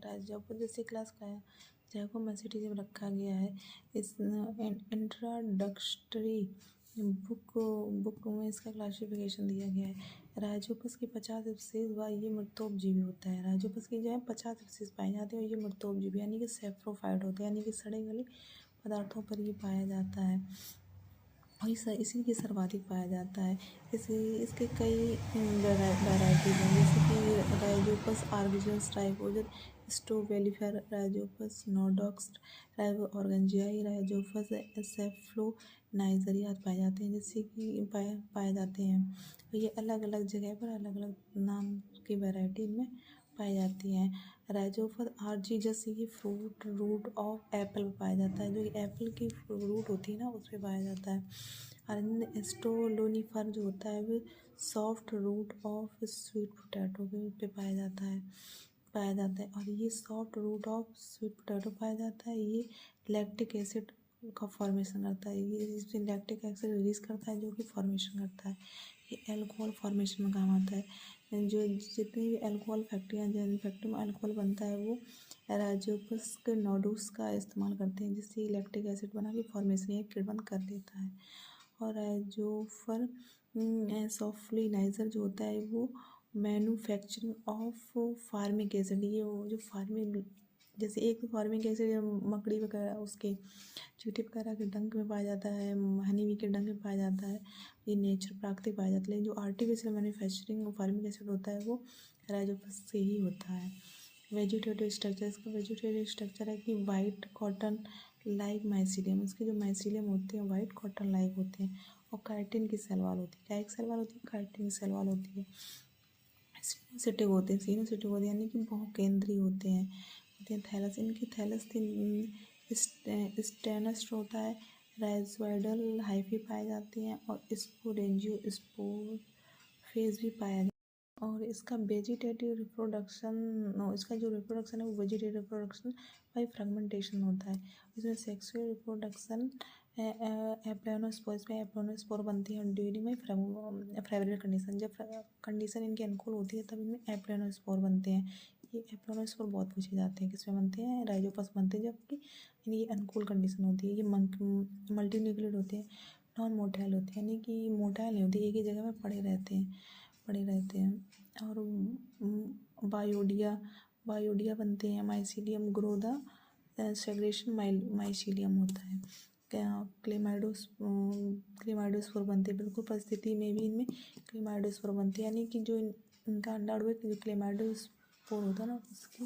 राजोपस जैसे क्लास का जैकोमेसिटी में रखा गया है। इस इंट्रोडक्टरी बुक में इसका क्लासिफिकेशन दिया गया है। राजोपस की 50 स्पीशीज व ये मृतोपजीवी होता है। राजोपस की जो है 50 स्पीशीज पाई जाती है और ये मृतोपजीवी यानी कि सेप्रोफाइट होते हैं, यानी कि सड़े गले पदार्थों पर ये पाया जाता है और इसी के सर्वाधिक पाया जाता है। इसके कई वैराइटीज हैं, जैसे कि राइजोपस आर्गिजोस, राइजोपस स्ट्रोबेलिफेर, राइजोपस नोडोक्स, ऑर्गेंजियाई, राइजोपस सेफ्लोनाइजरी आदि पाए जाते हैं, जैसे कि पाए जाते हैं। और ये अलग अलग जगह पर अलग अलग नाम की वैरायटी में पाई जाती हैं। राइजोपस आर्जीजस ये फ्रूट रूट ऑफ एप्पल में पाया जाता है, जो कि एप्पल की रूट होती है ना, उस पर पाया जाता है। और स्टोलोनिफर जो होता है वो soft root of sweet potato पे पाया जाता है और ये soft root of sweet potato पाया जाता है। ये लैक्टिक एसिड का फॉर्मेशन करता है, ये इसमें लैक्टिक एसिड रिलीज करता है, जो कि फॉर्मेशन करता है। ये अल्कोहल फॉर्मेशन में काम आता है। जो जितनी भी अल्कोहल फैक्ट्रियाँ जिन फैक्ट्री में अल्कोहल बनता है वो राइजोपस के नोडूस का इस्तेमाल करते हैं, जिससे लैक्टिक एसिड बना के फॉर्मेशन ये किण्वन कर देता है। और राइजोफर सॉफ्टलिनाइजर जो होता है वो मैन्युफैक्चरिंग ऑफ फार्मिक एसिड, ये वो जो फार्मिक जैसे एक फार्मिक एसिड मकड़ी वगैरह उसके चींटी वगैरह के डंक में पाया जाता है, हनी बी के डंक में पाया जाता है, ये नेचर प्राकृतिक पाया जाता है। लेकिन जो आर्टिफिशियल मैन्युफैक्चरिंग फार्मिक एसिड होता है वो राइजोपस से ही होता है। वेजिटेटिव स्ट्रक्चर, इसका वेजिटेटिव स्ट्रक्चर है कि वाइट कॉटन लाइक माइसीलियम, उसके जो माइसीलियम होते हैं वाइट कॉटन लाइक होते हैं और काइटिन की सेल वॉल होती है। क्या एक सेल वॉल होती है? काइटिन की सेल वॉल होती है। सिनोसिटिक होते हैं, सिनोसिटिक होते हैं यानी कि बहुकेंद्रीय होते हैं थैलस, इनकी थैलस स्टेनस होता है। राइजोइडल हाइफी पाए जाते हैं और स्पोरेंजियो स्पोर फेज भी पाया जाता है। और इसका वेजिटेटिव रिप्रोडक्शन, इसका जो रिप्रोडक्शन है वो वेजिटेटिव रिप्रोडक्शन बाई फ्रेगमेंटेशन होता है। इसमें सेक्सुअल रिप्रोडक्शन एप्लानोस्पोर, इसमें एप्लानोस्पोर बनती है ड्यूरिंग में फेवरेबल कंडीशन, जब कंडीशन इनकी अनुकूल होती है तब इनमें एप्लानोस्पोर बनते हैं। ये एप्लानोस्पोर बहुत पूछे जाते हैं, किसमें बनते हैं? राइजोपस बनते हैं, जबकि इनकी अनुकूल कंडीशन होती है। ये मल्टीन्यूक्लियेट होते हैं, नॉन मोटाइल होते हैं, यानी कि मोटाइल नहीं होती, एक ही जगह में पड़े रहते हैं। और बायोडिया बनते हैं। माइसीलियम ग्रोदा सेग्रेशन माइसीलियम होता है। क्लेमाइडोस्पोर बनते हैं, बिल्कुल परिस्थिति में भी इनमें क्लेमाइडोस्पोर बनते हैं, यानी कि जो इनका अंडा जो क्लेमाइडोस्पोर होता है ना, उसकी